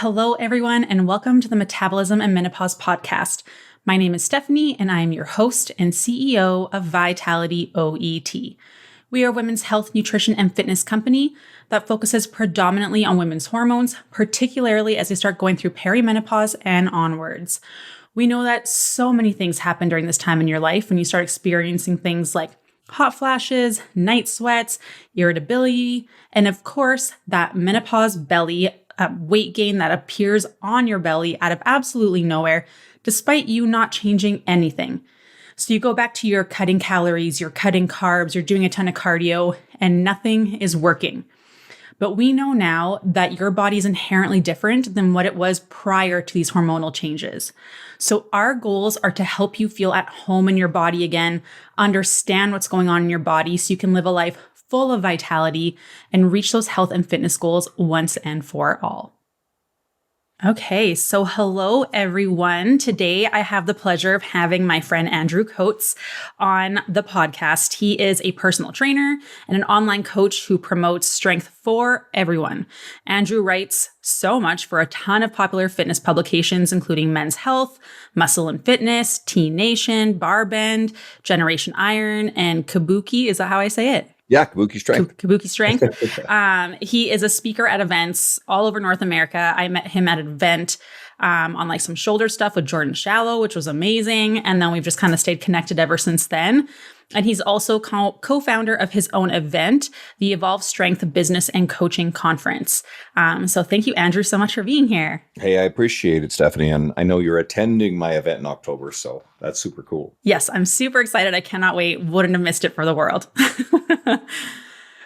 Hello, everyone, and welcome to the Metabolism and Menopause podcast. My name is Stephanie, and I am your host and CEO of Vitality OET. We are a women's health, nutrition, and fitness company that focuses predominantly on women's hormones, particularly as they start going through perimenopause and onwards. We know that so many things happen during this time in your life when you start experiencing things like hot flashes, night sweats, irritability, and of course, that menopause belly weight gain that appears on your belly out of absolutely nowhere, despite you not changing anything. So you go back to your cutting calories, you're cutting carbs, you're doing a ton of cardio, and nothing is working. But we know now that your body is inherently different than what it was prior to these hormonal changes. So our goals are to help you feel at home in your body again, understand what's going on in your body so you can live a life full of vitality and reach those health and fitness goals once and for all. Okay, so hello everyone. Today I have the pleasure of having my friend Andrew Coates on the podcast. He is a personal trainer and an online coach who promotes strength for everyone. Andrew writes so much for a ton of popular fitness publications, including Men's Health, Muscle and Fitness, Teen Nation, BarBend, Generation Iron, and Kabuki. Is that how I say it? Yeah, Kabuki Strength. Kabuki Strength. He is a speaker at events all over North America. I met him at an event on like some shoulder stuff with Jordan Shallow, which was amazing. And then we've just kind of stayed connected ever since then. And he's also co-founder of his own event, the Evolve Strength Business and Coaching Conference. So thank you, Andrew, so much for being here. Hey, I appreciate it, Stephanie. And I know you're attending my event in October, so that's super cool. Yes, I'm super excited. I cannot wait. Wouldn't have missed it for the world.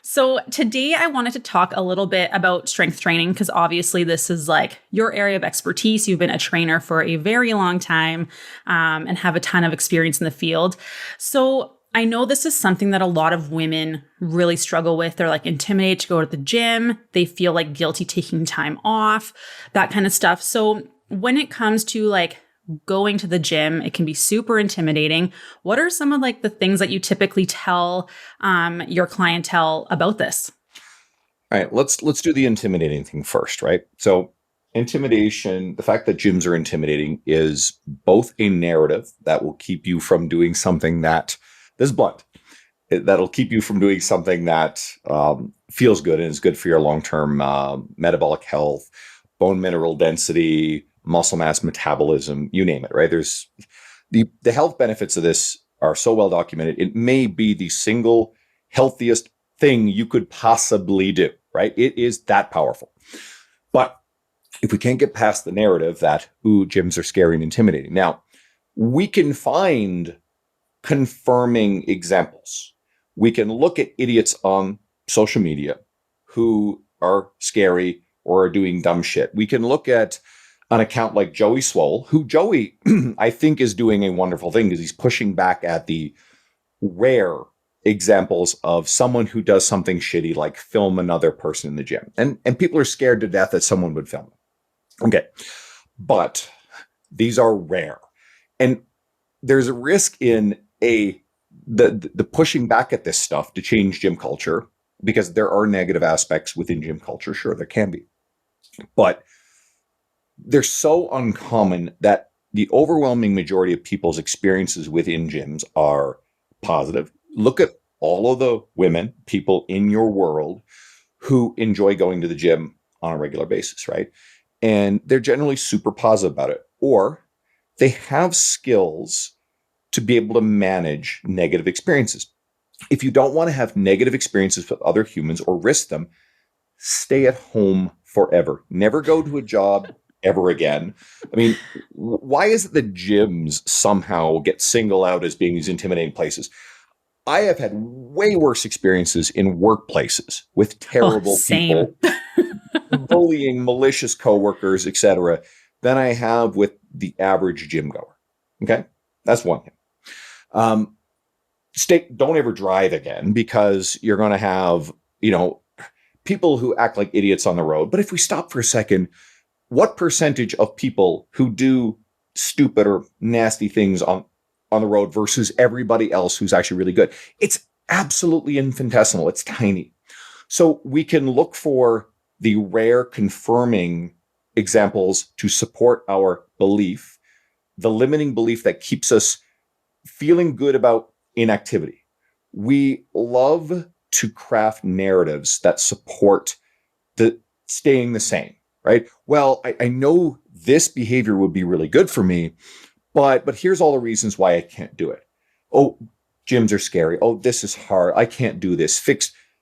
So today I wanted to talk a little bit about strength training because obviously this is like your area of expertise. You've been a trainer for a very long time and have a ton of experience in the field. So I know this is something that a lot of women really struggle with. They're like intimidated to go to the gym. They feel like guilty taking time off, that kind of stuff. So when it comes to like going to the gym, it can be super intimidating. What are some of like the things that you typically tell your clientele about this? All right, let's do the intimidating thing first, right? So intimidation, the fact that gyms are intimidating is both a narrative that will keep you from doing something that, this is blunt, that'll keep you from doing something that feels good and is good for your long-term metabolic health, bone mineral density, muscle mass, metabolism, you name it, right? There's the health benefits of this are so well documented. It may be the single healthiest thing you could possibly do, right? It is that powerful. But if we can't get past the narrative that, ooh, gyms are scary and intimidating. Now, we can find confirming examples. We can look at idiots on social media who are scary or are doing dumb shit. We can look at an account like Joey Swole, who Joey, I think, is doing a wonderful thing because he's pushing back at the rare examples of someone who does something shitty, like film another person in the gym. And people are scared to death that someone would film them. Okay. But these are rare. And there's a risk in the pushing back at this stuff to change gym culture, because there are negative aspects within gym culture. Sure, there can be. But they're so uncommon that the overwhelming majority of people's experiences within gyms are positive. Look at all of the women, people in your world who enjoy going to the gym on a regular basis, right? And they're generally super positive about it. Or they have skills to be able to manage negative experiences. If you don't want to have negative experiences with other humans or risk them, stay at home forever. Never go to a job ever again. I mean, why is it that gyms somehow get singled out as being these intimidating places? I have had way worse experiences in workplaces with terrible people, bullying malicious coworkers, etc., than I have with the average gym goer. Okay, that's one thing. Don't ever drive again, because you're going to have, people who act like idiots on the road. But if we stop for a second, what percentage of people who do stupid or nasty things on the road versus everybody else who's actually really good? It's absolutely infinitesimal. It's tiny. So we can look for the rare confirming examples to support our belief, the limiting belief that keeps us feeling good about inactivity. We love to craft narratives that support the staying the same, right? Well, I know this behavior would be really good for me, but here's all the reasons why I can't do it. Oh, gyms are scary. Oh, this is hard. I can't do this.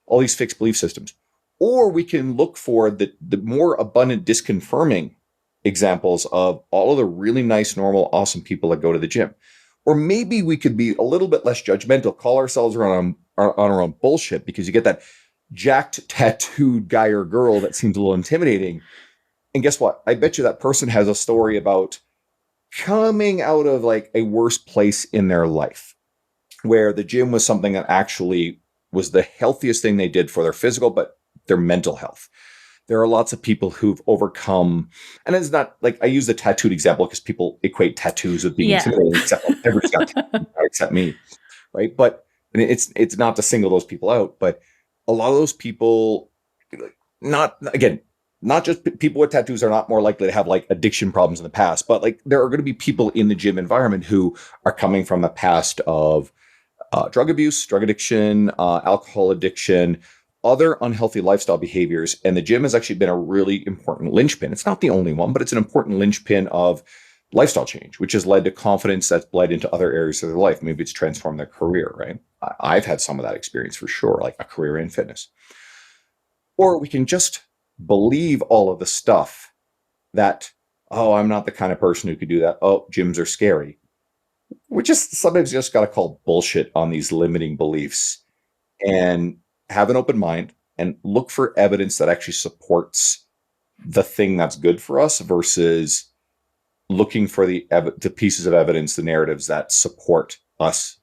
All these fixed belief systems. Or we can look for the more abundant disconfirming examples of all of the really nice, normal, awesome people that go to the gym. Or maybe we could be a little bit less judgmental, call ourselves on our own bullshit, because you get that jacked, tattooed guy or girl that seems a little intimidating. And guess what? I bet you that person has a story about coming out of like a worse place in their life, where the gym was something that actually was the healthiest thing they did for their physical, but their mental health. There are lots of people who've overcome, and it's not like I use the tattooed example because people equate tattoos with being intimidating, except everybody's got tattoos, except me, right? But and it's not to single those people out, but a lot of those people, not just people with tattoos are not more likely to have like addiction problems in the past, but like there are going to be people in the gym environment who are coming from a past of drug abuse, drug addiction, alcohol addiction, other unhealthy lifestyle behaviors. And the gym has actually been a really important linchpin. It's not the only one, but it's an important linchpin of lifestyle change, which has led to confidence that's bled into other areas of their life. Maybe it's transformed their career, right? I've had some of that experience for sure, like a career in fitness. Or we can just believe all of the stuff that, oh, I'm not the kind of person who could do that. Oh, gyms are scary. We just sometimes just got to call bullshit on these limiting beliefs and have an open mind and look for evidence that actually supports the thing that's good for us versus looking for the pieces of evidence, the narratives that support us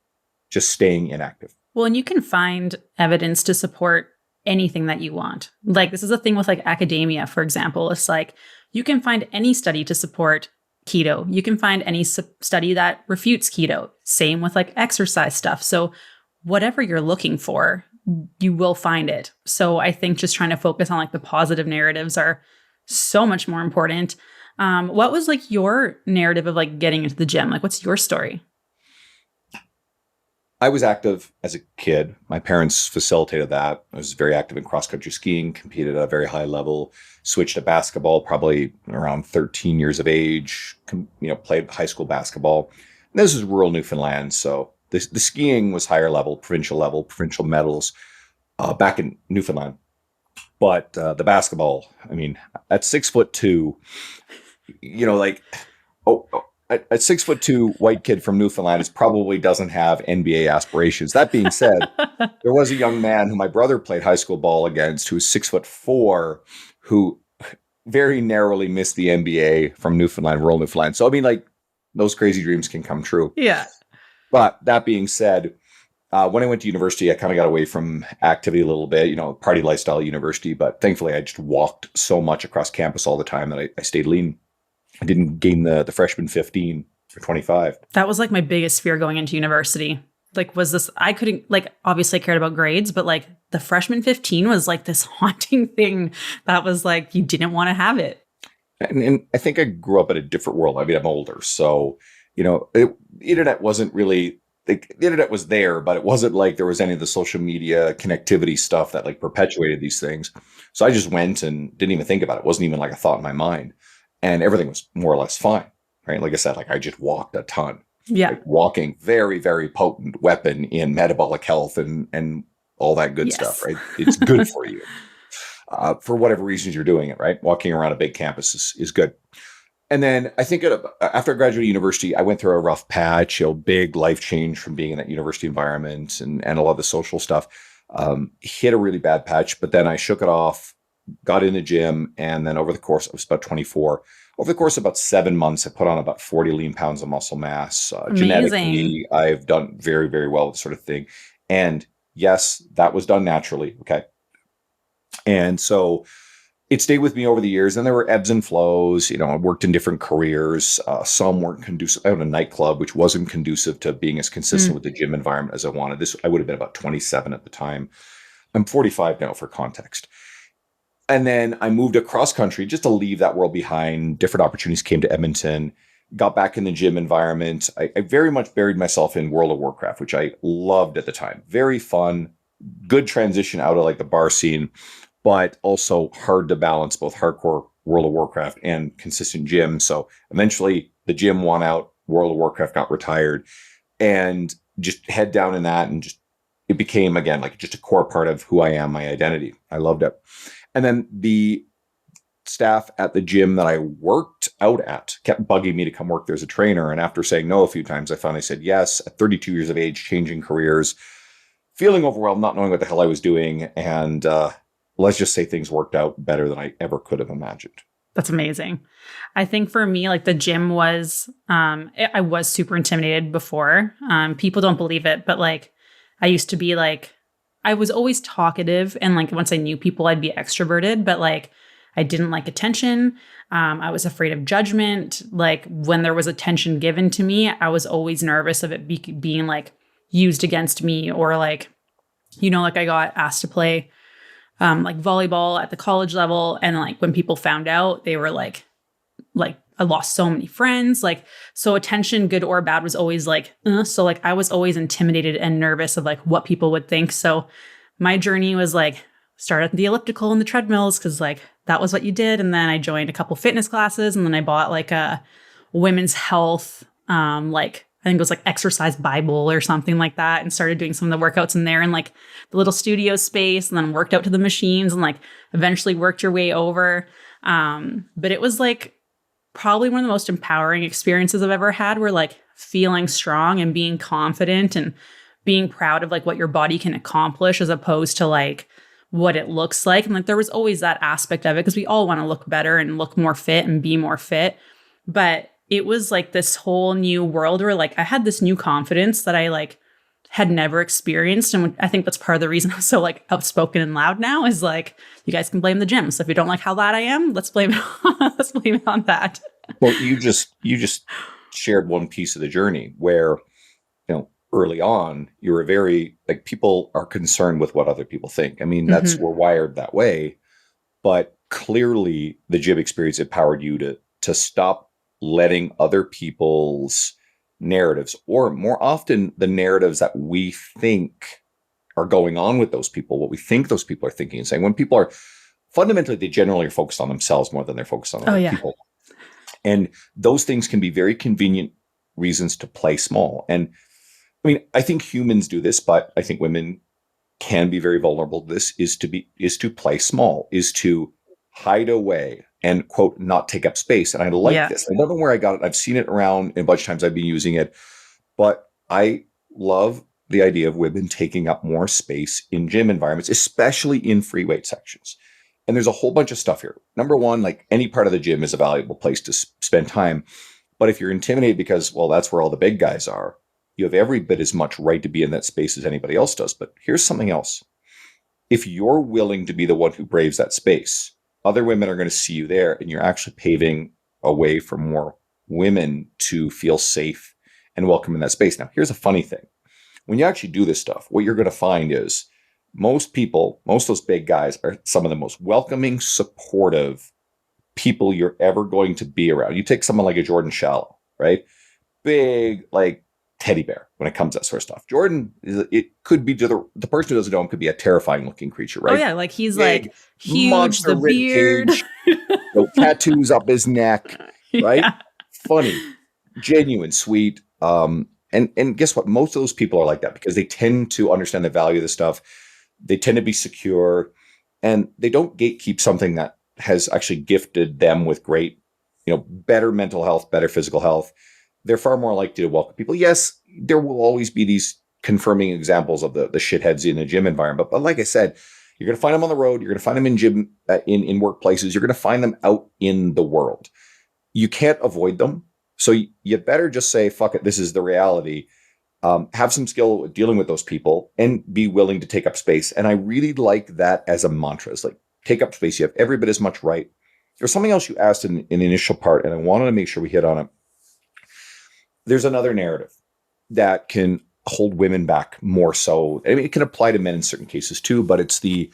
just staying inactive. Well, and you can find evidence to support anything that you want. Like this is a thing with like academia, for example. It's like you can find any study to support keto. You can find any study that refutes keto. Same with like exercise stuff. So whatever you're looking for, you will find it. So I think just trying to focus on like the positive narratives are so much more important. What was like your narrative of like getting into the gym? Like what's your story? I was active as a kid. My parents facilitated that. I was very active in cross-country skiing, competed at a very high level, switched to basketball probably around 13 years of age, played high school basketball. And this is rural Newfoundland, so the skiing was higher level, provincial medals back in Newfoundland. But the basketball, I mean, at 6'2", a 6'2" white kid from Newfoundland probably doesn't have NBA aspirations. That being said, there was a young man who my brother played high school ball against who was 6'4", who very narrowly missed the NBA from Newfoundland, rural Newfoundland. So, I mean, like, those crazy dreams can come true. Yeah. But that being said, when I went to university, I kind of got away from activity a little bit, party lifestyle at university. But thankfully, I just walked so much across campus all the time that I stayed lean. I didn't gain the freshman 15 or 25. That was like my biggest fear going into university. Like, I couldn't, like, obviously I cared about grades, but like the freshman 15 was like this haunting thing that was like, you didn't want to have it. And I think I grew up in a different world. I mean, I'm older. So, the internet wasn't really, like, the internet was there, but it wasn't like there was any of the social media connectivity stuff that like perpetuated these things. So I just went and didn't even think about it. It wasn't even like a thought in my mind. And everything was more or less fine, right? Like I said, like I just walked a ton. Yeah. Like walking, very, very potent weapon in metabolic health and all that good stuff, right? It's good for you. For whatever reasons you're doing it, right? Walking around a big campus is good. And then I think after I graduated university, I went through a rough patch, big life change from being in that university environment and a lot of the social stuff. Hit a really bad patch, but then I shook it off, got in the gym, and then over the course, I was about 24. Over the course of about 7 months, I put on about 40 lean pounds of muscle mass. Genetically, I've done very, very well with this sort of thing. And yes, that was done naturally. Okay. And so it stayed with me over the years. And there were ebbs and flows. I worked in different careers. Some weren't conducive. I owned a nightclub, which wasn't conducive to being as consistent with the gym environment as I wanted. I would have been about 27 at the time. I'm 45 now, for context. And then I moved across country just to leave that world behind. Different opportunities came to Edmonton, got back in the gym environment. I very much buried myself in World of Warcraft, which I loved at the time. Very fun, good transition out of like the bar scene, but also hard to balance both hardcore World of Warcraft and consistent gym. So eventually the gym won out, World of Warcraft got retired, and just head down in that, and just it became again like just a core part of who I am, my identity. I loved it. And then the staff at the gym that I worked out at kept bugging me to come work there as a trainer. And after saying no a few times, I finally said yes at 32 years of age, changing careers, feeling overwhelmed, not knowing what the hell I was doing. And let's just say things worked out better than I ever could have imagined. That's amazing. I think for me, like the gym was, I was super intimidated before. People don't believe it, but like I used to be like, I was always talkative. And like once I knew people, I'd be extroverted, but like I didn't like attention. I was afraid of judgment. Like when there was attention given to me, I was always nervous of it being like used against me, or like, like I got asked to play like volleyball at the college level. And like when people found out, they were like I lost so many friends. Like, so attention, good or bad, was always like, so like I was always intimidated and nervous of like what people would think. So my journey was like, start at the elliptical and the treadmills, because like that was what you did. And then I joined a couple fitness classes, and then I bought like a women's health, like I think it was like exercise Bible or something like that, and started doing some of the workouts in there in like the little studio space, and then worked out to the machines, and like eventually worked your way over. But it was like probably one of the most empowering experiences I've ever had, where like feeling strong and being confident and being proud of like what your body can accomplish, as opposed to like what it looks like. And like there was always that aspect of it, because we all want to look better and look more fit and be more fit. But it was like this whole new world where like I had this new confidence that I like had never experienced. And I think that's part of the reason I'm so like outspoken and loud now, is like, you guys can blame the gym. So if you don't like how loud I am, let's blame it on that. Well, you just shared one piece of the journey where, early on, you were very like, people are concerned with what other people think. I mean, that's we're wired that way, but clearly the gym experience empowered you to stop letting other people's narratives, or more often the narratives that we think are going on with those people, what we think those people are thinking and saying. When people are fundamentally, they generally are focused on themselves more than they're focused on other people. And those things can be very convenient reasons to play small. And I mean, I think humans do this, but I think women can be very vulnerable to this, is to play small, is to hide away and, quote, not take up space. And I like this. I don't know where I got it. I've seen it around a bunch of times. I've been using it, but I love the idea of women taking up more space in gym environments, especially in free weight sections. And there's a whole bunch of stuff here. Number one, like any part of the gym is a valuable place to spend time. But if you're intimidated because, well, that's where all the big guys are, you have every bit as much right to be in that space as anybody else does. But here's something else. If you're willing to be the one who braves that space, other women are going to see you there, and you're actually paving a way for more women to feel safe and welcome in that space. Now, here's a funny thing. When you actually do this stuff, what you're going to find is most people, most of those big guys, are some of the most welcoming, supportive people you're ever going to be around. You take someone like a Jordan Shallow, right? Big, like teddy bear when it comes to that sort of stuff. Jordan, it could be to the person who doesn't know him, could be a terrifying looking creature, right? Oh yeah, like he's big, like huge, monster, the beard, tattoos up his neck, right? Funny, genuine, sweet. And guess what? Most of those people are like that because they tend to understand the value of the stuff. They tend to be secure, and they don't gatekeep something that has actually gifted them with great, better mental health, better physical health. They're far more likely to welcome people. Yes, there will always be these confirming examples of the shitheads in a gym environment. But like I said, you're going to find them on the road. You're going to find them in gym, in workplaces. You're going to find them out in the world. You can't avoid them. So you better just say, fuck it, this is the reality. Have some skill dealing with those people and be willing to take up space. And I really like that as a mantra. It's like, take up space. You have every bit as much right. There's something else you asked in the initial part, and I wanted to make sure we hit on it. There's another narrative that can hold women back more so. I mean, it can apply to men in certain cases too, but it's the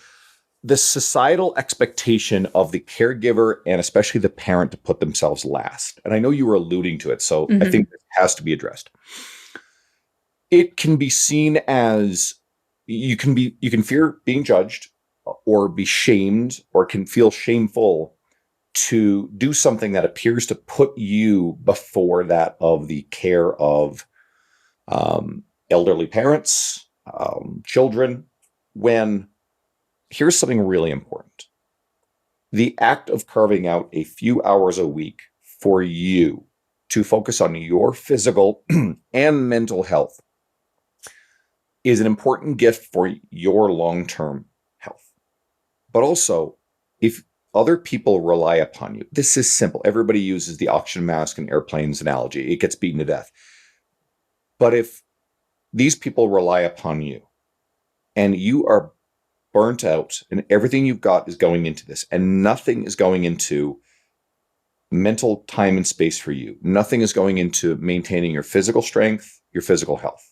the societal expectation of the caregiver and especially the parent to put themselves last. And I know you were alluding to it, so I think this has to be addressed. It can be seen as you can fear being judged or be shamed or can feel shameful to do something that appears to put you before that of the care of elderly parents, children, when here's something really important. The act of carving out a few hours a week for you to focus on your physical and mental health is an important gift for your long-term health. But also, if other people rely upon you, this is simple. Everybody uses the oxygen mask and airplanes analogy. It gets beaten to death. But if these people rely upon you and you are burnt out and everything you've got is going into this and nothing is going into mental time and space for you, nothing is going into maintaining your physical strength, your physical health,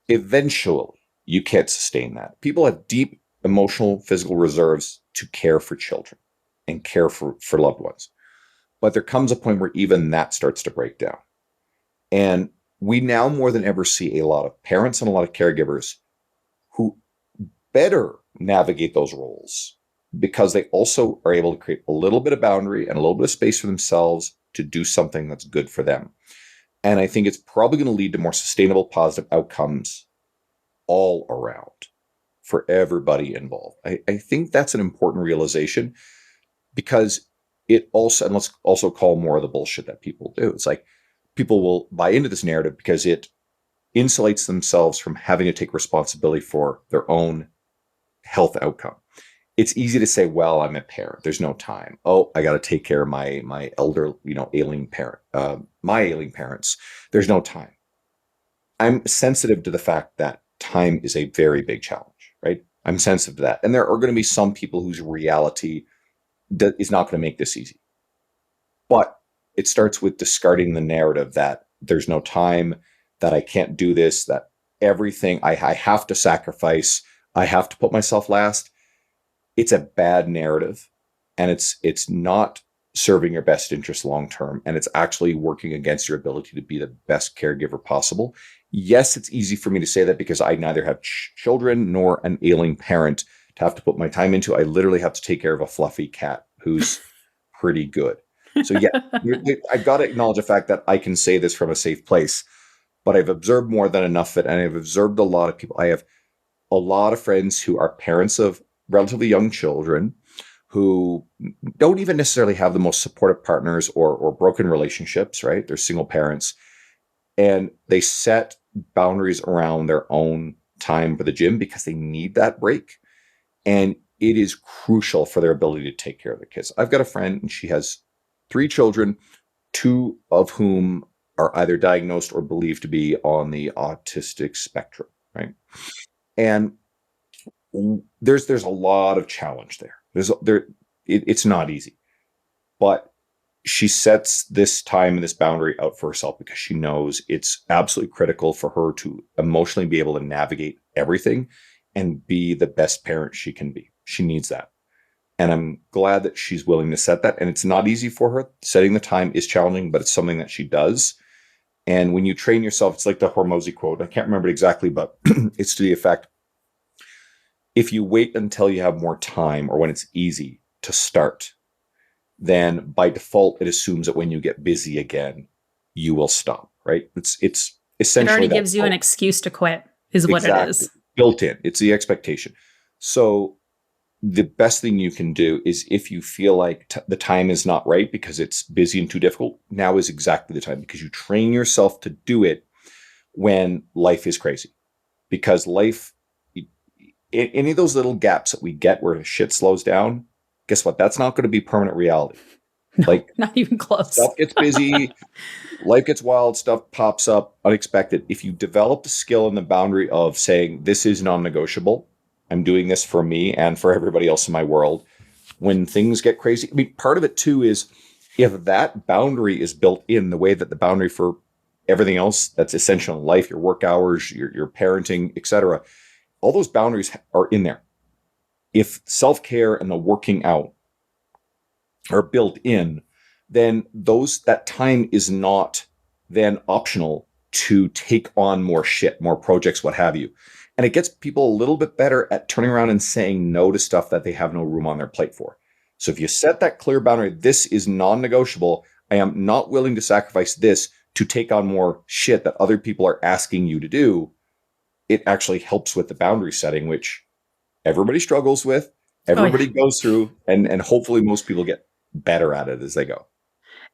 eventually you can't sustain that. People have deep emotional, physical reserves to care for children and care for loved ones. But there comes a point where even that starts to break down. And we now more than ever see a lot of parents and a lot of caregivers who better navigate those roles because they also are able to create a little bit of boundary and a little bit of space for themselves to do something that's good for them. And I think it's probably going to lead to more sustainable, positive outcomes all around for everybody involved. I think that's an important realization because it also, and let's also call more of the bullshit that people do. It's like people will buy into this narrative because it insulates themselves from having to take responsibility for their own health outcome. It's easy to say, well, I'm a parent. There's no time. Oh, I got to take care of my elder, ailing parent, my ailing parents. There's no time. I'm sensitive to the fact that time is a very big challenge, right? I'm sensitive to that. And there are going to be some people whose reality is not going to make this easy. But it starts with discarding the narrative that there's no time, that I can't do this, that everything I have to sacrifice, I have to put myself last. It's a bad narrative, and it's not serving your best interest long term, and it's actually working against your ability to be the best caregiver possible. Yes, it's easy for me to say that because I neither have children nor an ailing parent to have to put my time into. I literally have to take care of a fluffy cat who's pretty good. So yeah, I've got to acknowledge the fact that I can say this from a safe place, but I've observed more than enough of it, and I've observed a lot of people. I have a lot of friends who are parents of relatively young children who don't even necessarily have the most supportive partners or broken relationships, right? They're single parents, and they set boundaries around their own time for the gym because they need that break. And it is crucial for their ability to take care of their kids. I've got a friend and she has 3 children, 2 of whom are either diagnosed or believed to be on the autistic spectrum, right? And there's a lot of challenge there. It's not easy, but she sets this time and this boundary out for herself because she knows it's absolutely critical for her to emotionally be able to navigate everything and be the best parent she can be. She needs that. And I'm glad that she's willing to set that. And it's not easy for her. Setting the time is challenging, but it's something that she does. And when you train yourself, it's like the Hormozy quote. I can't remember it exactly, but it's to the effect, if you wait until you have more time or when it's easy to start, then by default, it assumes that when you get busy again, you will stop, right? It's essentially— it already gives you an excuse to quit, is what it is. Built in. It's the expectation. So the best thing you can do is, if you feel like the time is not right because it's busy and too difficult, now is exactly the time, because you train yourself to do it when life is crazy. Because life, any of those little gaps that we get where shit slows down, guess what? That's not going to be permanent reality. No, not even close. Stuff gets busy, life gets wild, stuff pops up unexpected. If you develop the skill and the boundary of saying, this is non-negotiable, I'm doing this for me and for everybody else in my world, when things get crazy— I mean, part of it too is, if that boundary is built in the way that the boundary for everything else that's essential in life, your work hours, your parenting, etc., all those boundaries are in there. if self-care and the working out are built in, then that time is not then optional to take on more shit, more projects, what have you. And it gets people a little bit better at turning around and saying no to stuff that they have no room on their plate for. So if you set that clear boundary, this is non-negotiable. I am not willing to sacrifice this to take on more shit that other people are asking you to do. It actually helps with the boundary setting, which everybody struggles with, everybody goes through, and hopefully most people get better at it as they go.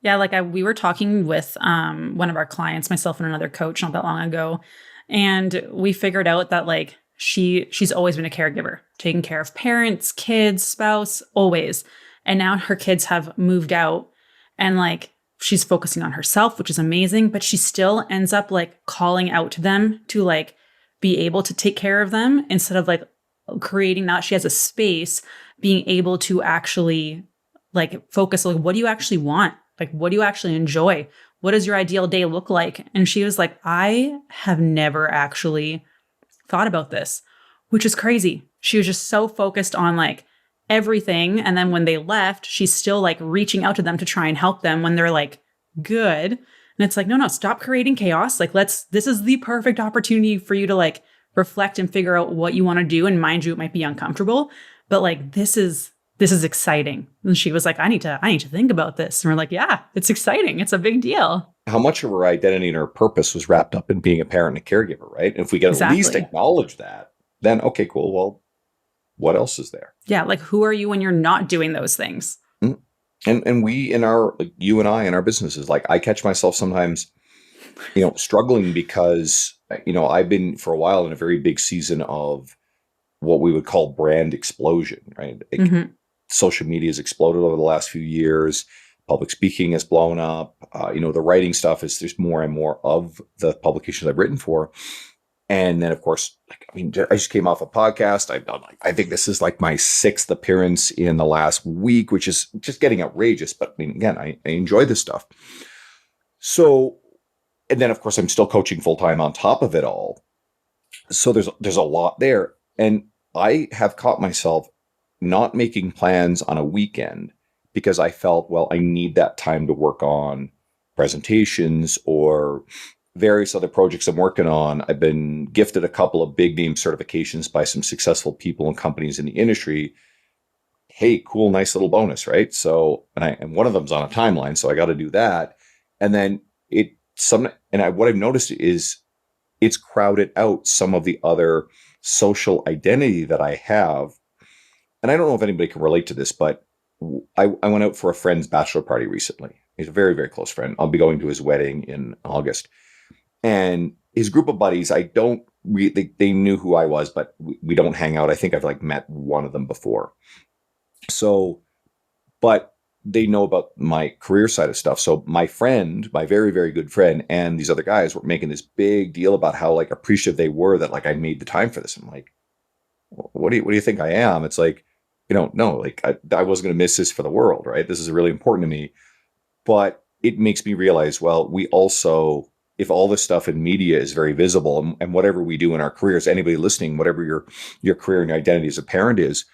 Yeah, like we were talking with one of our clients, myself and another coach, not that long ago, and we figured out that like she's always been a caregiver, taking care of parents, kids, spouse, always. And now her kids have moved out, and like she's focusing on herself, which is amazing, but she still ends up like calling out to them to like be able to take care of them instead of like creating that. She has a space being able to actually like focus, like, what do you actually want? Like, what do you actually enjoy? What does your ideal day look like? And she was like, I have never actually thought about this, which is crazy. She was just so focused on like everything. And then when they left, she's still like reaching out to them to try and help them when they're like good. And it's like, no, stop creating chaos. Like, this is the perfect opportunity for you to like reflect and figure out what you want to do. And mind you, it might be uncomfortable, but like, this is exciting. And she was like, I need to think about this. And we're like, yeah, it's exciting. It's a big deal. How much of her identity and her purpose was wrapped up in being a parent and a caregiver, right? And if we can at least acknowledge that, then okay, cool. Well, what else is there? Yeah. Like, who are you when you're not doing those things? And we in our, like, you and I in our businesses, like I catch myself sometimes, struggling because, I've been for a while in a very big season of what we would call brand explosion, right? Like, social media has exploded over the last few years. Public speaking has blown up. The writing stuff there's more and more of the publications I've written for. And then, of course, I just came off a podcast. I've done I think this is like my 6th appearance in the last week, which is just getting outrageous. But again, I enjoy this stuff. So, and then of course, I'm still coaching full time on top of it all. So there's a lot there. And I have caught myself not making plans on a weekend because I felt, well, I need that time to work on presentations or various other projects I'm working on. I've been gifted a couple of big name certifications by some successful people and companies in the industry. Hey, cool, nice little bonus, right? So, and one of them's on a timeline, so I got to do that. And then what I've noticed is it's crowded out some of the other social identity that I have. And I don't know if anybody can relate to this, but I went out for a friend's bachelor party recently. He's a very, very close friend. I'll be going to his wedding in August. And his group of buddies, they knew who I was, but we don't hang out. I think I've met one of them before. So, but they know about my career side of stuff. So my friend, my very, very good friend, and these other guys were making this big deal about how appreciative they were that I made the time for this. I'm like, what do you think I am? It's like, no, I wasn't going to miss this for the world, right? This is really important to me. But it makes me realize, well, we also, if all this stuff in media is very visible and whatever we do in our careers, anybody listening, whatever your career and your identity as a parent is,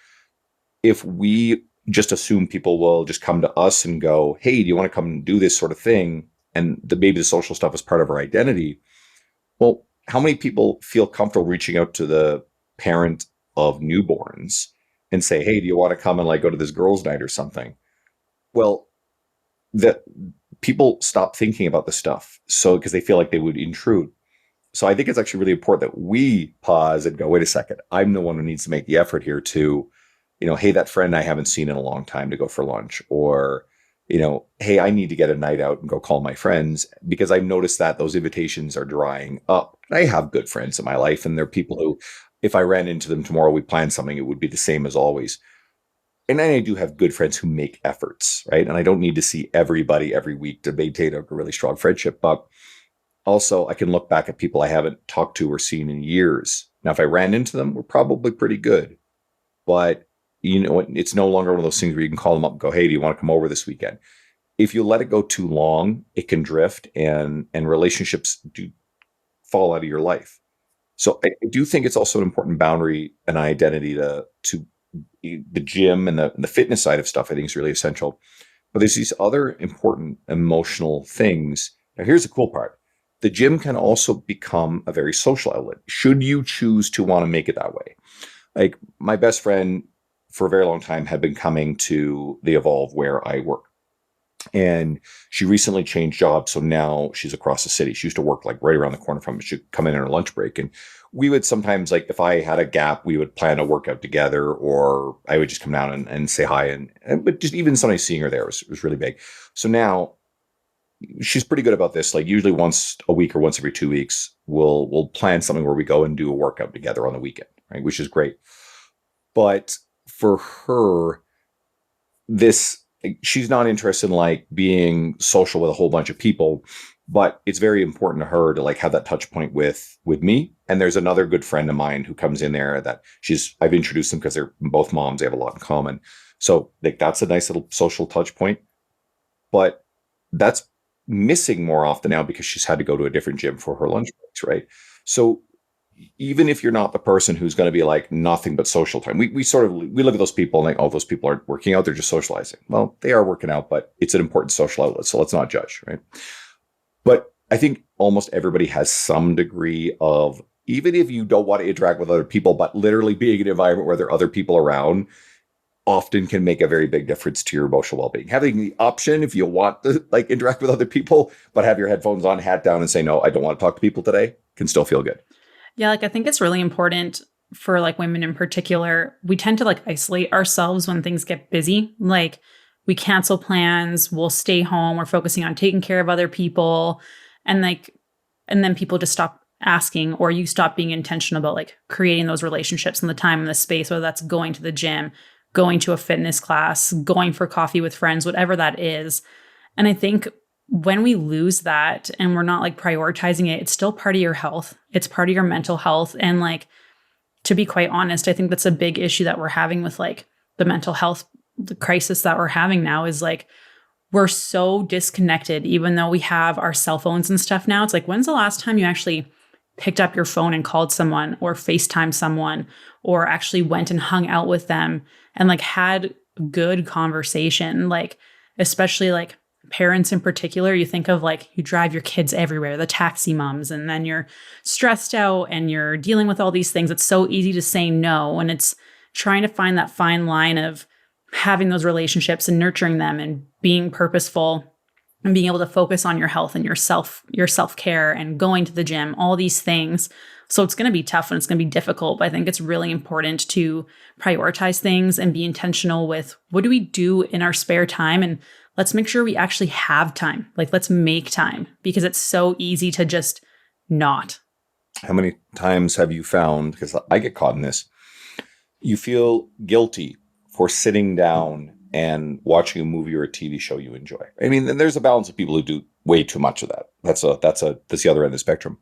if we just assume people will just come to us and go, hey, do you want to come and do this sort of thing? And maybe the social stuff is part of our identity. Well, how many people feel comfortable reaching out to the parent of newborns and say, hey, do you want to come and go to this girls' night or something? Well, that people stop thinking about the stuff. So, because they feel like they would intrude. So I think it's actually really important that we pause and go, wait a second, I'm the one who needs to make the effort here to, hey, that friend I haven't seen in a long time to go for lunch, or, hey, I need to get a night out and go call my friends, because I've noticed that those invitations are drying up. And I have good friends in my life, and they're people who, if I ran into them tomorrow, we planned something, it would be the same as always. And I do have good friends who make efforts, right? And I don't need to see everybody every week to maintain a really strong friendship. But also, I can look back at people I haven't talked to or seen in years. Now, if I ran into them, we're probably pretty good. But, it's no longer one of those things where you can call them up and go, hey, do you want to come over this weekend? If you let it go too long, it can drift, and relationships do fall out of your life. So I do think it's also an important boundary and identity to the gym and the fitness side of stuff, I think, is really essential. But there's these other important emotional things. Now, here's the cool part. The gym can also become a very social outlet, should you choose to want to make it that way. Like my best friend for a very long time had been coming to the Evolve where I work. And she recently changed jobs. So now she's across the city. She used to work like right around the corner from me. She'd come in on her lunch break. And we would sometimes, like, if I had a gap, we would plan a workout together, or I would just come down and say hi. But just even somebody seeing her there was really big. So now she's pretty good about this. Like usually once a week or once every 2 weeks, we'll plan something where we go and do a workout together on the weekend, right? Which is great. But for her, she's not interested in like being social with a whole bunch of people, but it's very important to her to like have that touch point with me. And there's another good friend of mine who comes in there that I've introduced them because they're both moms. They have a lot in common. So like that's a nice little social touch point, but that's missing more often now because she's had to go to a different gym for her lunch breaks, right? So even if you're not the person who's going to be like nothing but social time, we look at those people and like, oh, those people aren't working out, they're just socializing. Well, they are working out, but it's an important social outlet, so let's not judge, right? But I think almost everybody has some degree of, even if you don't want to interact with other people, but literally being in an environment where there are other people around often can make a very big difference to your emotional well-being. Having the option, if you want to like interact with other people, but have your headphones on, hat down, and say, no, I don't want to talk to people today, can still feel good. Yeah, like I think it's really important for like women in particular. We tend to like isolate ourselves when things get busy. Like we cancel plans, we'll stay home, we're focusing on taking care of other people. And then people just stop asking, or you stop being intentional about like creating those relationships in the time and the space, whether that's going to the gym, going to a fitness class, going for coffee with friends, whatever that is. And I think when we lose that and we're not like prioritizing it, it's still part of your health. It's part of your mental health. And like, to be quite honest, I think that's a big issue that we're having with like the mental health, the crisis that we're having now is like, we're so disconnected, even though we have our cell phones and stuff now. It's like, when's the last time you actually picked up your phone and called someone or FaceTime someone or actually went and hung out with them and like had good conversation? Like, especially like parents in particular, you think of like you drive your kids everywhere, the taxi moms, and then you're stressed out and you're dealing with all these things. It's so easy to say no. And it's trying to find that fine line of having those relationships and nurturing them and being purposeful and being able to focus on your health and your self-care and going to the gym, all these things. So it's going to be tough and it's going to be difficult, but I think it's really important to prioritize things and be intentional with what do we do in our spare time, and let's make sure we actually have time. Like, let's make time, because it's so easy to just not. How many times have you found, because I get caught in this, you feel guilty for sitting down and watching a movie or a TV show you enjoy? I mean, and there's a balance of people who do way too much of that. That's the other end of the spectrum.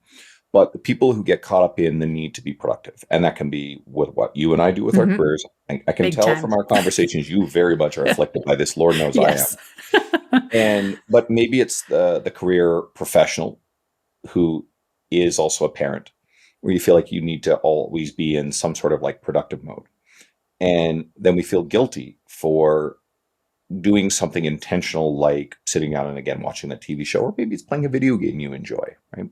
But the people who get caught up in the need to be productive, and that can be with what you and I do with our careers. I can Big tell time. from our conversations, you very much are afflicted by this. Lord knows Yes. I am. But maybe it's the career professional who is also a parent, where you feel like you need to always be in some sort of like productive mode. And then we feel guilty for doing something intentional, like sitting down and again watching that TV show, or maybe it's playing a video game you enjoy, right?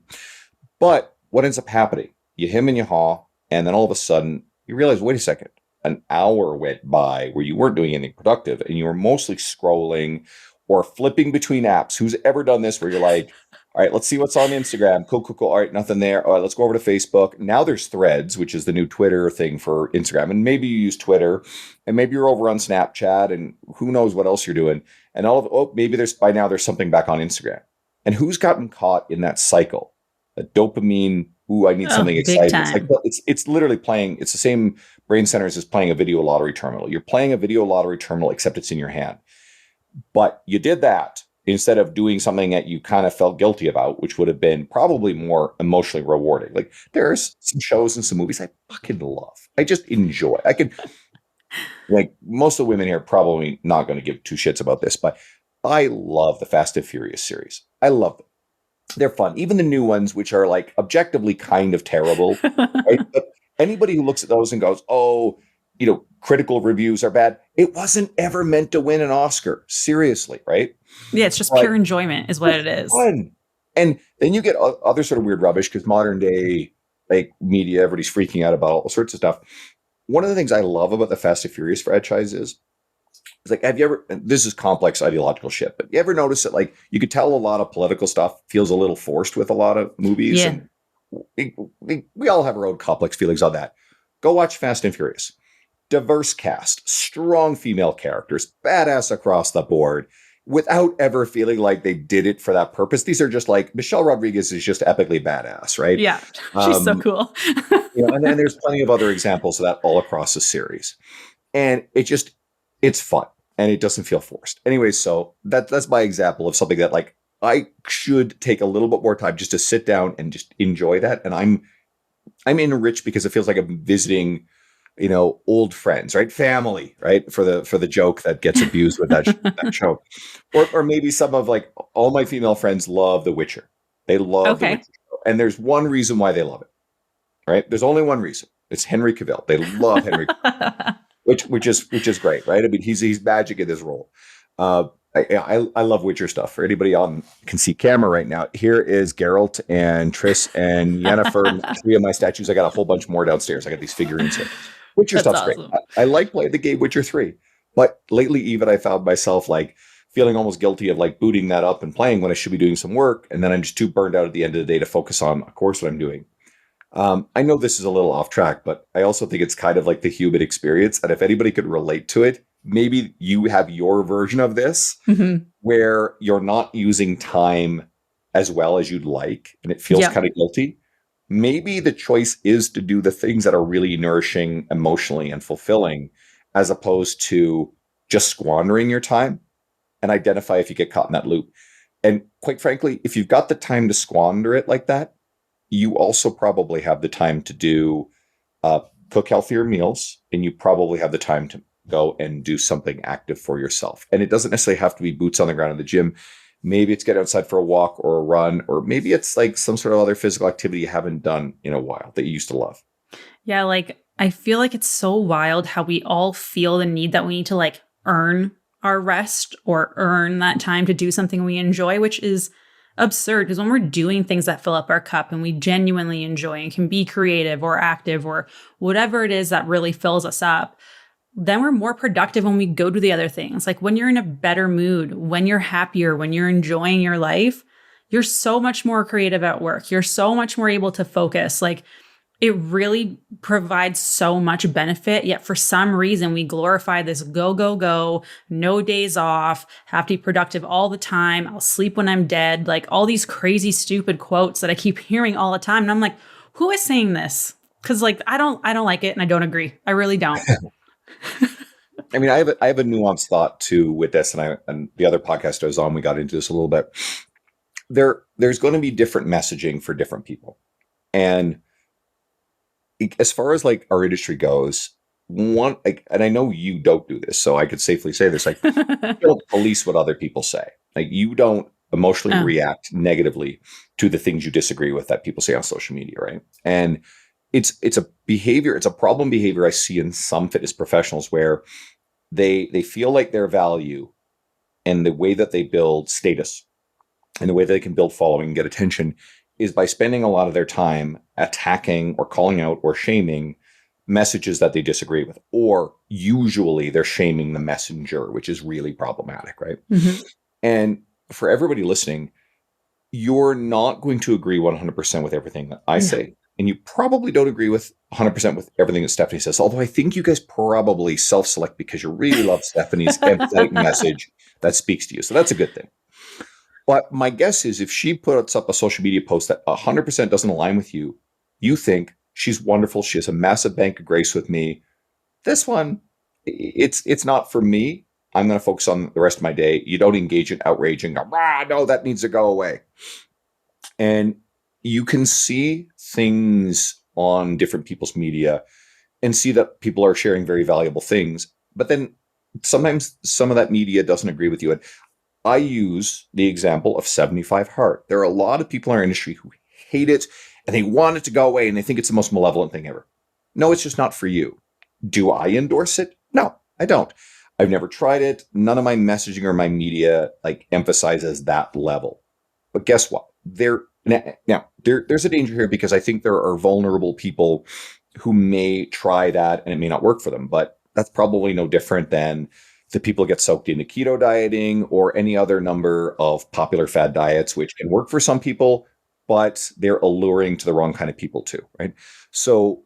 But what ends up happening? You hem and you haw, and then all of a sudden you realize, wait a second, an hour went by where you weren't doing anything productive and you were mostly scrolling or flipping between apps. Who's ever done this where you're like, all right, let's see what's on Instagram. Cool. All right, nothing there. All right, let's go over to Facebook. Now there's Threads, which is the new Twitter thing for Instagram. And maybe you use Twitter, and maybe you're over on Snapchat, and who knows what else you're doing. And maybe by now there's something back on Instagram. And who's gotten caught in that cycle? A dopamine, I need something exciting. It's like, it's literally playing. It's the same brain centers as playing a video lottery terminal. You're playing a video lottery terminal, except it's in your hand. But you did that instead of doing something that you kind of felt guilty about, which would have been probably more emotionally rewarding. Like, there's some shows and some movies I fucking love. I just enjoy. I can, like, most of the women here are probably not going to give two shits about this, but I love the Fast and Furious series. I love them. They're fun. Even the new ones, which are like objectively kind of terrible. Right? But anybody who looks at those and goes, oh, critical reviews are bad. It wasn't ever meant to win an Oscar. Seriously, right? Yeah, it's just But pure enjoyment is what it is. fun. And then you get other sort of weird rubbish because modern day like media, everybody's freaking out about all sorts of stuff. One of the things I love about the Fast and Furious franchise is like, have you ever, and this is complex ideological shit, but you ever notice that like you could tell a lot of political stuff feels a little forced with a lot of movies? Yeah. And we all have our own complex feelings on that. Go watch Fast and Furious. Diverse cast, strong female characters, badass across the board, without ever feeling like they did it for that purpose. These are just like Michelle Rodriguez is just epically badass, right? Yeah, she's so cool. And then there's plenty of other examples of that all across the series. And it's fun and it doesn't feel forced. Anyway, so that's my example of something that like I should take a little bit more time just to sit down and just enjoy that. And I'm enriched because it feels like I'm visiting, old friends, right? Family, right? For the joke that gets abused with that show. Or maybe some of like all my female friends love The Witcher. They love The Witcher show. And there's one reason why they love it, right? There's only one reason. It's Henry Cavill. They love Henry Cavill. Which is great, right? I mean, he's magic in this role. I love Witcher stuff. For anybody on can see camera right now, here is Geralt and Triss and Yennefer, 3 of my statues. I got a whole bunch more downstairs. I got these figurines here. Witcher stuff's awesome. Great. I like playing the game Witcher 3, but lately even I found myself like feeling almost guilty of like booting that up and playing when I should be doing some work, and then I'm just too burned out at the end of the day to focus on, of course, what I'm doing. I know this is a little off track, but I also think it's kind of like the human experience. And if anybody could relate to it, maybe you have your version of this where you're not using time as well as you'd like, and it feels kind of guilty. Maybe the choice is to do the things that are really nourishing emotionally and fulfilling, as opposed to just squandering your time, and identify if you get caught in that loop. And quite frankly, if you've got the time to squander it like that, you also probably have the time to do cook healthier meals, and you probably have the time to go and do something active for yourself. And it doesn't necessarily have to be boots on the ground in the gym. Maybe it's get outside for a walk or a run, or maybe it's like some sort of other physical activity you haven't done in a while that you used to love. Yeah, like I feel like it's so wild how we all feel the need that we need to like earn our rest or earn that time to do something we enjoy, which is absurd, because when we're doing things that fill up our cup and we genuinely enjoy and can be creative or active or whatever it is that really fills us up, then we're more productive when we go do the other things. Like when you're in a better mood, when you're happier, when you're enjoying your life, you're so much more creative at work. You're so much more able to focus. Like it really provides so much benefit. Yet for some reason, we glorify this go, go, go, no days off, have to be productive all the time. I'll sleep when I'm dead. Like all these crazy, stupid quotes that I keep hearing all the time. And I'm like, who is saying this? Because like, I don't like it. And I don't agree. I really don't. I mean, I have a nuanced thought too with this, and the other podcast I was on, we got into this a little bit. There's going to be different messaging for different people. And as far as like our industry goes, and I know you don't do this, so I could safely say this, like, you don't police what other people say. Like you don't emotionally react negatively to the things you disagree with that people say on social media, right? And it's a behavior, it's a problem behavior I see in some fitness professionals where they feel like their value and the way that they build status and the way that they can build following and get attention is by spending a lot of their time attacking or calling out or shaming messages that they disagree with. Or usually they're shaming the messenger, which is really problematic, right? Mm-hmm. And for everybody listening, you're not going to agree 100% with everything that I say. And you probably don't agree with 100% with everything that Stephanie says. Although I think you guys probably self-select because you really love Stephanie's empathetic message that speaks to you. So that's a good thing. But my guess is if she puts up a social media post that 100% doesn't align with you, you think she's wonderful. She has a massive bank of grace with me. This one, it's not for me. I'm going to focus on the rest of my day. You don't engage in outrage and go, no, that needs to go away. And you can see things on different people's media and see that people are sharing very valuable things. But then sometimes some of that media doesn't agree with you. And I use the example of 75 Hard. There are a lot of people in our industry who hate it and they want it to go away and they think it's the most malevolent thing ever. No, it's just not for you. Do I endorse it? No, I don't. I've never tried it. None of my messaging or my media like emphasizes that level. But guess what? There's a danger here because I think there are vulnerable people who may try that and it may not work for them. But that's probably no different than the people get soaked into keto dieting or any other number of popular fad diets, which can work for some people, but they're alluring to the wrong kind of people too, right? So,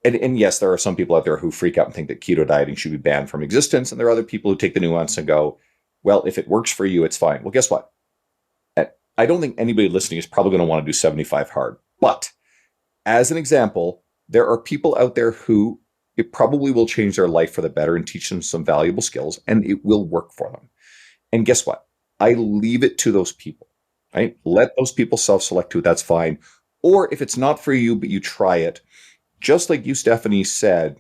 and yes, there are some people out there who freak out and think that keto dieting should be banned from existence. And there are other people who take the nuance and go, well, if it works for you, it's fine. Well, guess what? I don't think anybody listening is probably going to want to do 75 hard. But as an example, there are people out there who it probably will change their life for the better and teach them some valuable skills, and it will work for them. And guess what? I leave it to those people, right? Let those people self-select who, that's fine. Or if it's not for you, but you try it, just like you, Stephanie, said,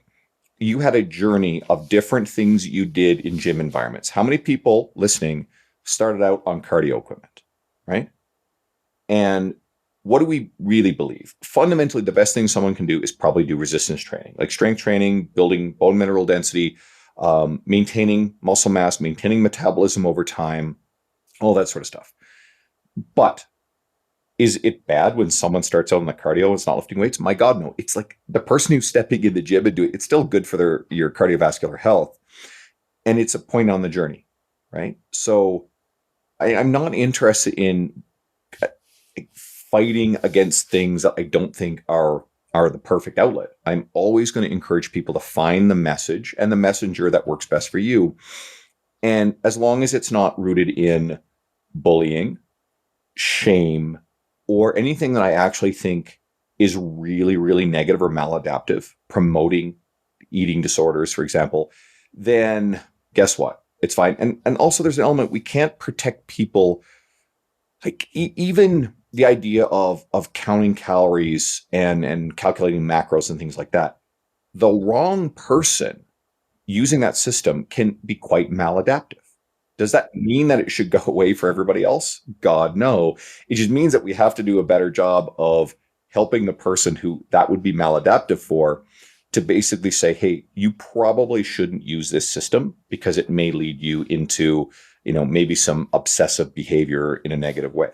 you had a journey of different things you did in gym environments. How many people listening started out on cardio equipment, right? And what do we really believe? Fundamentally, the best thing someone can do is probably do resistance training, like strength training, building bone mineral density, maintaining muscle mass, maintaining metabolism over time, all that sort of stuff. But is it bad when someone starts out on the cardio and is not lifting weights? My God, no. It's like the person who's stepping in the gym and doing it's still good for your cardiovascular health. And it's a point on the journey, right? So I'm not interested in fighting against things that I don't think are the perfect outlet. I'm always going to encourage people to find the message and the messenger that works best for you. And as long as it's not rooted in bullying, shame, or anything that I actually think is really, really negative or maladaptive, promoting eating disorders, for example, then guess what? It's fine. And also there's an element we can't protect people, like even the idea of counting calories and calculating macros and things like that. The wrong person using that system can be quite maladaptive. Does that mean that it should go away for everybody else? God, no. It just means that we have to do a better job of helping the person who that would be maladaptive for to basically say, hey, you probably shouldn't use this system because it may lead you into, maybe some obsessive behavior in a negative way.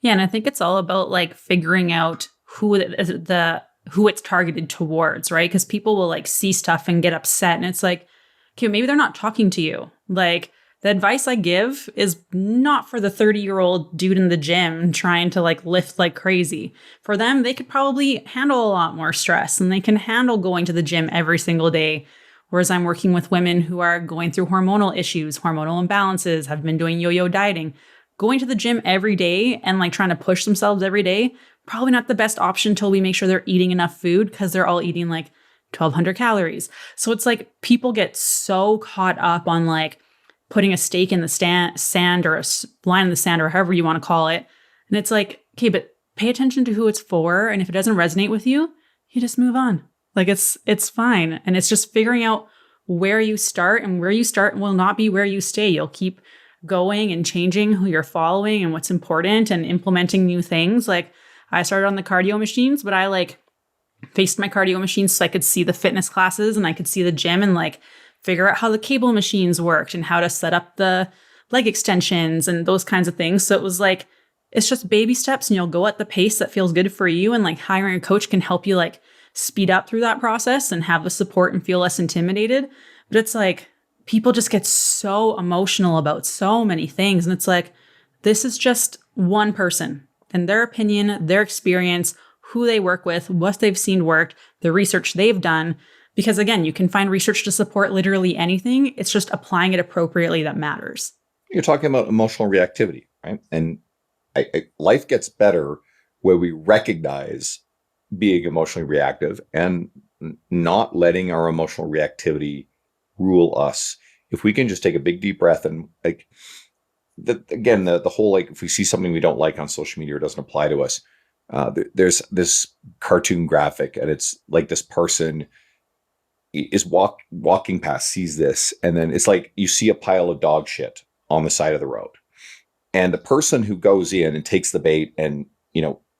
Yeah, and I think it's all about like figuring out who it's targeted towards, right? Because people will like see stuff and get upset, and it's like, okay, maybe they're not talking to you. Like the advice I give is not for the 30-year-old dude in the gym trying to like lift like crazy. For them, they could probably handle a lot more stress and they can handle going to the gym every single day. Whereas I'm working with women who are going through hormonal issues, hormonal imbalances, have been doing yo-yo dieting. Going to the gym every day and like trying to push themselves every day, probably not the best option until we make sure they're eating enough food because they're all eating like 1,200 calories. So it's like people get so caught up on like putting a stake in the sand or a line in the sand or however you want to call it. And it's like, okay, but pay attention to who it's for. And if it doesn't resonate with you, you just move on. Like it's fine. And it's just figuring out where you start, and where you start will not be where you stay. You'll keep going and changing who you're following and what's important and implementing new things. Like I started on the cardio machines, but I like faced my cardio machines so I could see the fitness classes and I could see the gym and like figure out how the cable machines worked and how to set up the leg extensions and those kinds of things. So it was like, it's just baby steps and you'll go at the pace that feels good for you. And like hiring a coach can help you like speed up through that process and have the support and feel less intimidated. But it's like, people just get so emotional about so many things. And it's like, this is just one person and their opinion, their experience, who they work with, what they've seen work, the research they've done. Because again, you can find research to support literally anything. It's just applying it appropriately that matters. You're talking about emotional reactivity, right? And life gets better where we recognize being emotionally reactive and not letting our emotional reactivity rule us. If we can just take a big deep breath and like the whole like if we see something we don't like on social media or doesn't apply to us, there's this cartoon graphic and it's like this person is walking past, sees this, and then it's like you see a pile of dog shit on the side of the road, and the person who goes in and takes the bait and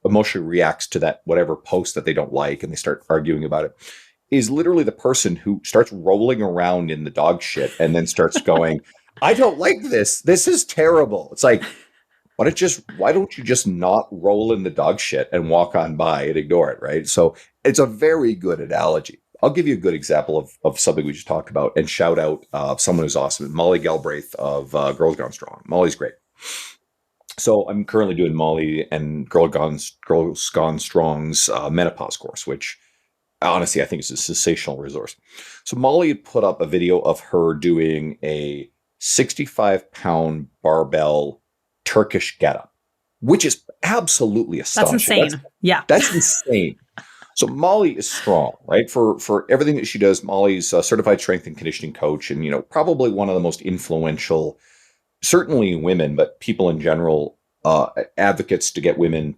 emotionally reacts to that whatever post that they don't like and they start arguing about it. is literally the person who starts rolling around in the dog shit and then starts going, I don't like this. This is terrible. It's like, why don't you just not roll in the dog shit and walk on by and ignore it, right? So it's a very good analogy. I'll give you a good example of something we just talked about and shout out someone who's awesome, Molly Galbraith of Girls Gone Strong. Molly's great. So I'm currently doing Molly and Girls Gone Strong's Menopause course, which honestly I think is a sensational resource. So Molly had put up a video of her doing a 65-pound barbell Turkish getup, which is absolutely astonishing. That's insane. That's insane. So Molly is strong, right? For everything that she does, Molly's a certified strength and conditioning coach, and probably one of the most influential, certainly women, but people in general, advocates to get women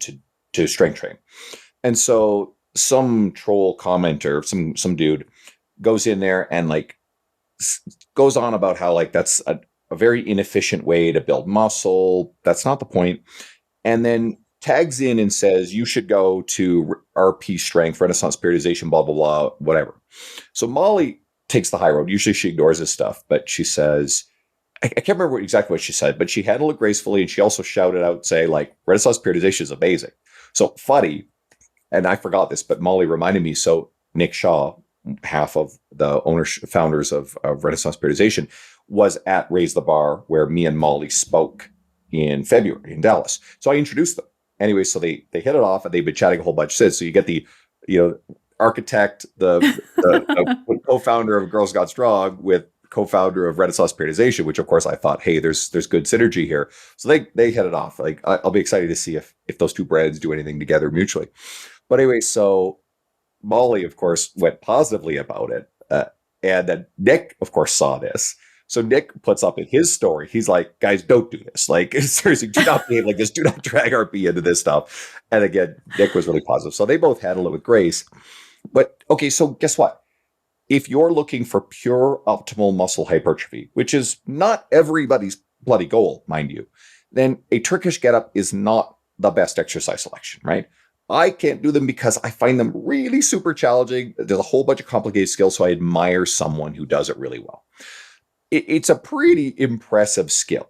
to strength train. And so some troll commenter, some dude, goes in there and goes on about how that's a very inefficient way to build muscle. That's not the point. And then tags in and says, you should go to RP Strength, Renaissance Periodization, blah, blah, blah, whatever. So Molly takes the high road. Usually she ignores this stuff, but she says, I can't remember exactly what she said, but she handled it gracefully. And she also shouted out, say, Renaissance Periodization is amazing. So funny, and I forgot this, but Molly reminded me. So Nick Shaw, half of the founders of Renaissance Periodization, was at Raise the Bar, where me and Molly spoke in February in Dallas. So I introduced them. Anyway, so they hit it off, and they've been chatting a whole bunch since. So you get the architect, the co-founder of Girls Got Strong with co-founder of Renaissance Periodization, which of course I thought, hey, there's good synergy here. So they hit it off. I'll be excited to see if those two brands do anything together mutually. But anyway, so Molly, of course, went positively about it. And then Nick, of course, saw this. So Nick puts up in his story, he's like, guys, don't do this. Seriously, do not behave like this. Do not drag RP into this stuff. And again, Nick was really positive. So they both handled it with grace. But okay, so guess what? If you're looking for pure optimal muscle hypertrophy, which is not everybody's bloody goal, mind you, then a Turkish getup is not the best exercise selection, right? I can't do them because I find them really super challenging. There's a whole bunch of complicated skills, so I admire someone who does it really well. It's a pretty impressive skill.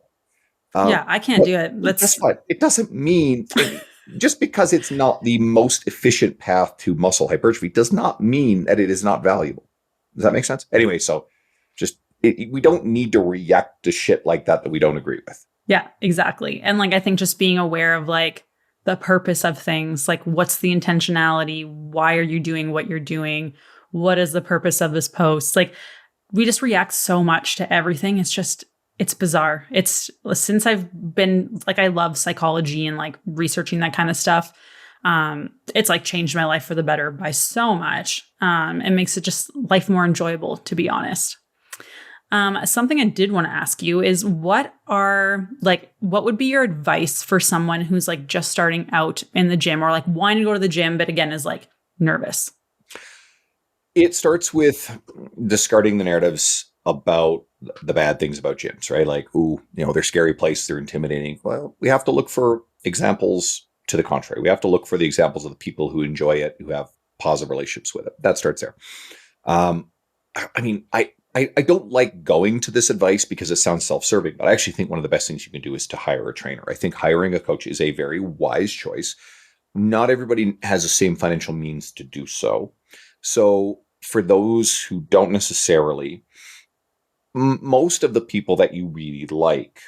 I can't do it. Guess what? It doesn't mean just because it's not the most efficient path to muscle hypertrophy does not mean that it is not valuable. Does that make sense? Anyway, so we don't need to react to shit like that we don't agree with. Yeah, exactly. And I think just being aware of the purpose of things, what's the intentionality? Why are you doing what you're doing? What is the purpose of this post? We just react so much to everything. It's bizarre. It's since I've been I love psychology and researching that kind of stuff. It's changed my life for the better by so much. It makes it just life more enjoyable, to be honest. Something I did want to ask you is what would be your advice for someone who's just starting out in the gym or wanting to go to the gym, but again, is nervous? It starts with discarding the narratives about the bad things about gyms, right? They're scary places, they're intimidating. Well, we have to look for examples to the contrary. We have to look for the examples of the people who enjoy it, who have positive relationships with it. That starts there. I don't like going to this advice because it sounds self-serving, but I actually think one of the best things you can do is to hire a trainer. I think hiring a coach is a very wise choice. Not everybody has the same financial means to do so. So for those who don't necessarily, most of the people that you really like,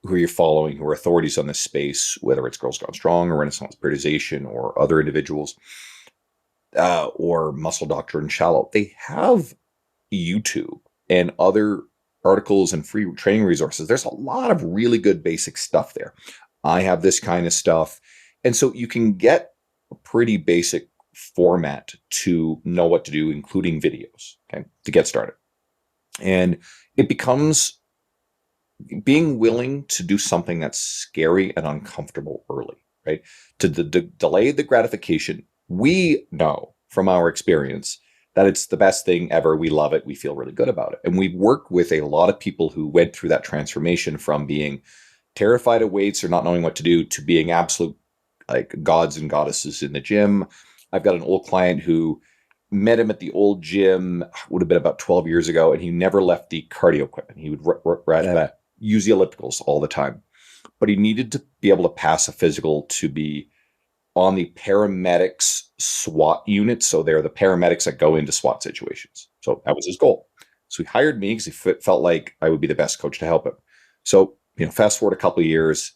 who you're following, who are authorities on this space, whether it's Girls Gone Strong or Renaissance Periodization or other individuals, or Muscle Doctor and Shallow, they have YouTube and other articles and free training resources. There's a lot of really good basic stuff there. I have this kind of stuff. And so you can get a pretty basic format to know what to do, including videos, okay, to get started. And it becomes being willing to do something that's scary and uncomfortable early, right? To delay the gratification. We know from our experience that it's the best thing ever. We love it. We feel really good about it. And we've worked with a lot of people who went through that transformation from being terrified of weights or not knowing what to do to being absolute gods and goddesses in the gym. I've got an old client who met him at the old gym, would have been about 12 years ago, and he never left the cardio equipment. He would use the ellipticals all the time. But he needed to be able to pass a physical to be on the paramedics SWAT unit. So they're the paramedics that go into SWAT situations. So that was his goal. So he hired me because he felt like I would be the best coach to help him. So, fast forward a couple of years,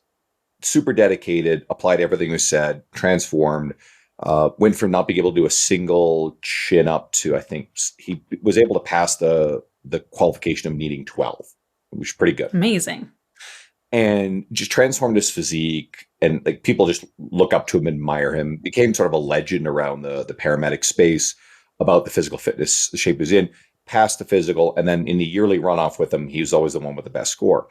super dedicated, applied everything we said, transformed, went from not being able to do a single chin up to, I think he was able to pass the qualification of needing 12, which is pretty good. Amazing. And just transformed his physique, and like people just look up to him, admire him, became sort of a legend around the paramedic space about the physical fitness, the shape he was in, passed the physical. And then in the yearly runoff with him, he was always the one with the best score.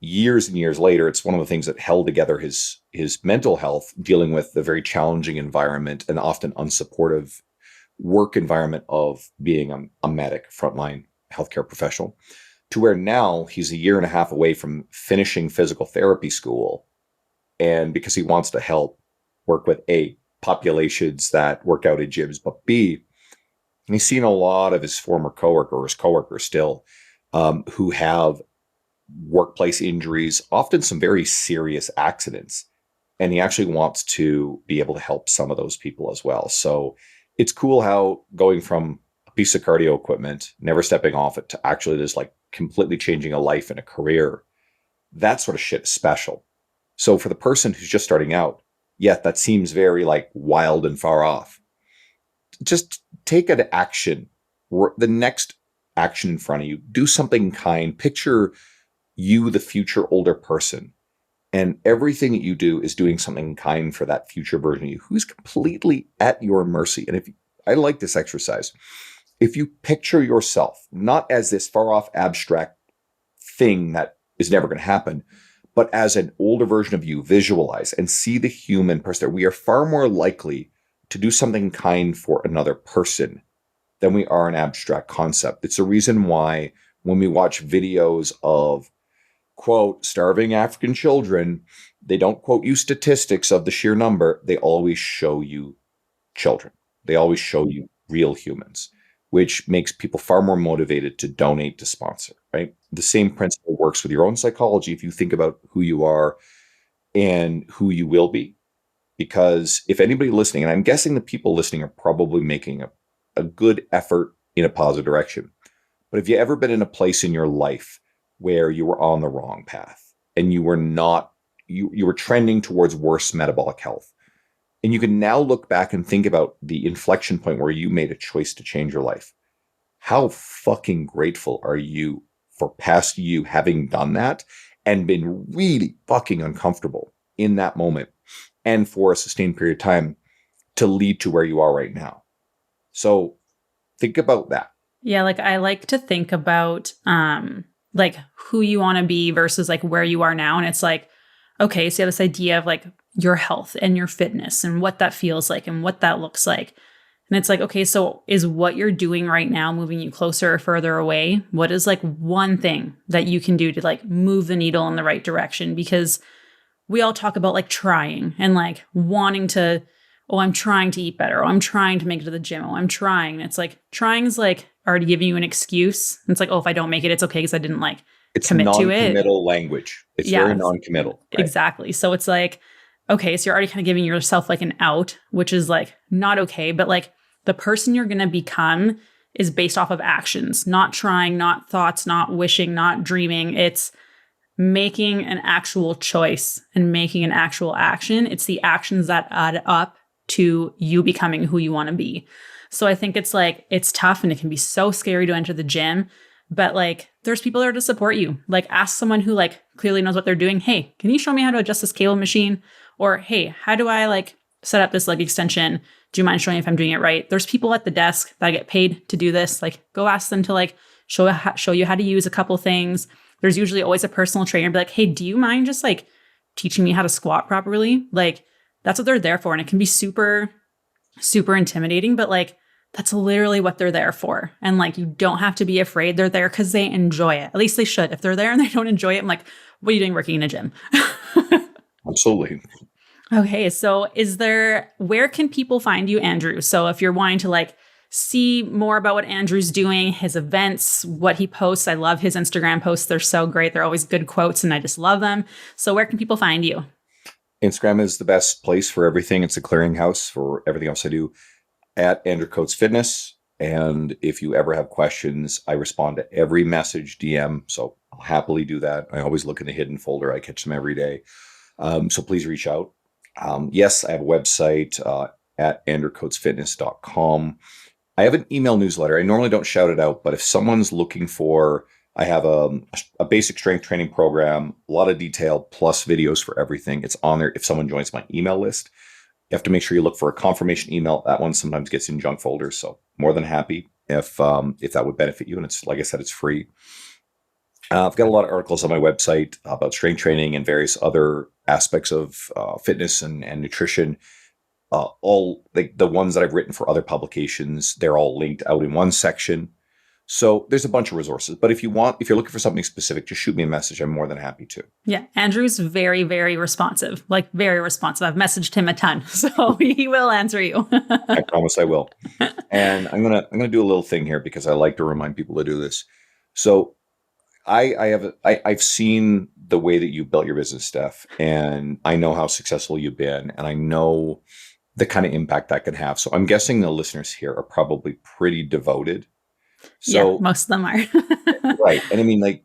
Years and years later, it's one of the things that held together his mental health, dealing with the very challenging environment and often unsupportive work environment of being a medic, frontline healthcare professional, to where now he's a year and a half away from finishing physical therapy school. And because he wants to help work with populations that work out in gyms, but B, he's seen a lot of his former coworkers still, who have workplace injuries, often some very serious accidents. And he actually wants to be able to help some of those people as well. So it's cool how going from a piece of cardio equipment, never stepping off it, to actually just like completely changing a life and a career, that sort of shit is special. So for the person who's just starting out, that seems very like wild and far off. Just take an action, the next action in front of you, do something kind, picture you, the future older person, and everything that you do is doing something kind for that future version of you who's completely at your mercy. And I like this exercise. If you picture yourself not as this far off abstract thing that is never going to happen, but as an older version of you, visualize and see the human person there. We are far more likely to do something kind for another person than we are an abstract concept. It's a reason why when we watch videos of, quote, starving African children, they don't quote you statistics of the sheer number. They always show you children. They always show you real humans, which makes people far more motivated to donate, to sponsor, right? The same principle works with your own psychology if you think about who you are and who you will be. Because if anybody listening, and I'm guessing the people listening are probably making a good effort in a positive direction, but have you ever been in a place in your life where you were on the wrong path and you were not, you were trending towards worse metabolic health? And you can now look back and think about the inflection point where you made a choice to change your life. How fucking grateful are you for past you having done that and been really fucking uncomfortable in that moment and for a sustained period of time to lead to where you are right now? So think about that. Yeah, like I like to think about like who you want to be versus like where you are now. And it's like, okay, so you have this idea of like your health and your fitness and what that feels like and what that looks like. And it's like, okay, so is what you're doing right now moving you closer or further away? What is like one thing that you can do to like move the needle in the right direction? Because we all talk about like trying and like wanting to, oh, I'm trying to eat better. Oh, I'm trying to make it to the gym. Oh, I'm trying. And it's like, trying is like already giving you an excuse. And it's like, oh, if I don't make it, it's okay because I didn't like commit to it. It's non-committal language. It's very non-committal. Right? Exactly. So it's like, okay, so you're already kind of giving yourself like an out, which is like not okay. But like the person you're going to become is based off of actions, not trying, not thoughts, not wishing, not dreaming. It's making an actual choice and making an actual action. It's the actions that add up to you becoming who you want to be. So I think it's like, it's tough and it can be so scary to enter the gym, but like there's people there to support you. Like ask someone who like clearly knows what they're doing. Hey, can you show me how to adjust this cable machine? Or hey, how do I like set up this leg extension? Do you mind showing me if I'm doing it right? There's people at the desk that get paid to do this. Like go ask them to like show you how to use a couple things. There's usually always a personal trainer be like, hey, do you mind just like teaching me how to squat properly? Like that's what they're there for. And it can be super, super intimidating, but like that's literally what they're there for. And like you don't have to be afraid. They're there because they enjoy it. At least they should. If they're there and they don't enjoy it, I'm like, what are you doing working in a gym? Absolutely. Okay, so where can people find you, Andrew? So if you're wanting to like see more about what Andrew's doing, his events, what he posts. I love his Instagram posts. They're so great. They're always good quotes and I just love them. So where can people find you? Instagram is the best place for everything. It's a clearinghouse for everything else I do, at Andrew Coates Fitness. And if you ever have questions, I respond to every message, DM. So I'll happily do that. I always look in the hidden folder. I catch them every day. So please reach out. Yes, I have a website at andrewcoatesfitness.com. I have an email newsletter. I normally don't shout it out, but if someone's looking for, I have a basic strength training program, a lot of detail, plus videos for everything. It's on there if someone joins my email list. You have to make sure you look for a confirmation email. That one sometimes gets in junk folders. So more than happy if that would benefit you. And it's, like I said, it's free. I've got a lot of articles on my website about strength training and various other aspects of fitness and nutrition. All the ones that I've written for other publications, they're all linked out in one section. So there's a bunch of resources, but if you're looking for something specific, just shoot me a message. I'm more than happy to. Yeah. Andrew's very, very responsive, like very responsive. I've messaged him a ton, so he will answer you. I promise I will. And I'm going to do a little thing here because I like to remind people to do this. So I've seen the way that you built your business, Steph, and I know how successful you've been, and I know the kind of impact that can have. So I'm guessing the listeners here are probably pretty devoted. So, yeah, most of them are. Right. And I mean, like,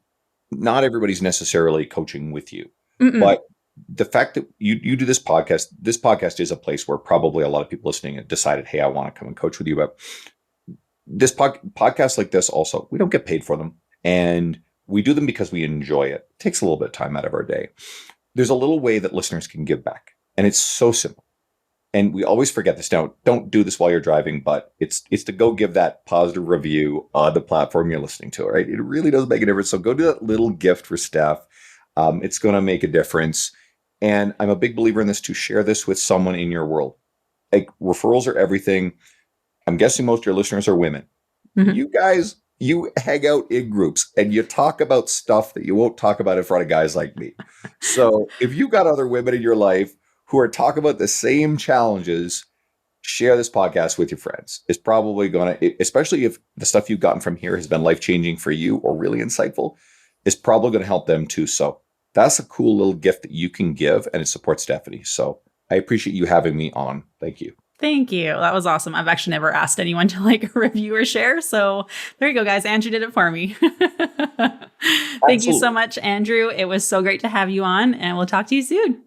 not everybody's necessarily coaching with you. Mm-mm. But the fact that you do this podcast is a place where probably a lot of people listening have decided, hey, I want to come and coach with you. But this podcast like this also, we don't get paid for them. And we do them because we enjoy it. It takes a little bit of time out of our day. There's a little way that listeners can give back. And it's so simple. And we always forget this. Now, don't do this while you're driving, but it's to go give that positive review on the platform you're listening to, right? It really does make a difference. So go do that little gift for Steph. It's going to make a difference. And I'm a big believer in this, to share this with someone in your world. Like, referrals are everything. I'm guessing most of your listeners are women. Mm-hmm. You guys, you hang out in groups and you talk about stuff that you won't talk about in front of guys like me. So if you've got other women in your life who are talking about the same challenges, share this podcast with your friends. It's probably going to, especially if the stuff you've gotten from here has been life-changing for you or really insightful, it's probably going to help them too. So that's a cool little gift that you can give, and it supports Stephanie. So I appreciate you having me on. Thank you. Thank you. That was awesome. I've actually never asked anyone to review or share. So there you go, guys. Andrew did it for me. Thank you so much, Andrew. It was so great to have you on, and we'll talk to you soon.